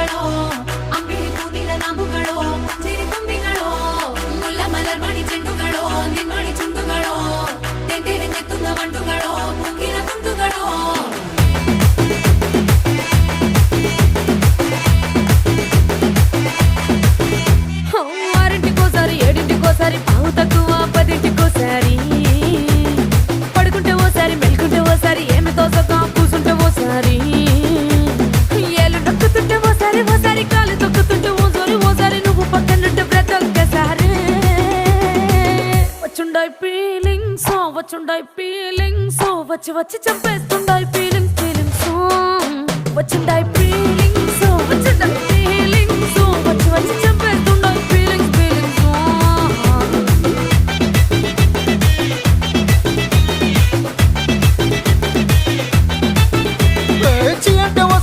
ಕಂಬುಗಳೋ ಅಂಬಿಳಿ ಕೂದಿನ ನಾಮುಗಳೋ ಚಿರಿ ತುಂಬಿಗಳೋ ಮುಲ್ಲ ಮಲರ್ ಮಣಿ ಚೆಂಡುಗಳೋ ನಿಮ್ಮಣಿ ಚುಂಡುಗಳೋ ತೆಂಟೆರೆ ತೆತ್ತುന്ന ಬಂಡುಗಳೋ ಮುಗಿನ ತುಂಡುಗಳೋ ఆరింటికోసారి ఏడింటికోసారి పావు తక్కువ పదింటికోసారి పడుకుంటే ఓసారి మెలుకుంటే ఓసారి ఏమి తోసక కూసుంటే ఓసారి ఏలు నొక్కుతుంటే ఓసారి ఓసారి కాలు తొక్కుతుంటే ఓసారి నువ్వు పక్కనుంటే ప్రతి ఒక్కసారి వచ్చుండాయి ఫీలింగ్స్ వచ్చి వచ్చి చంపేస్తుండాయి ఫీలింగ్స్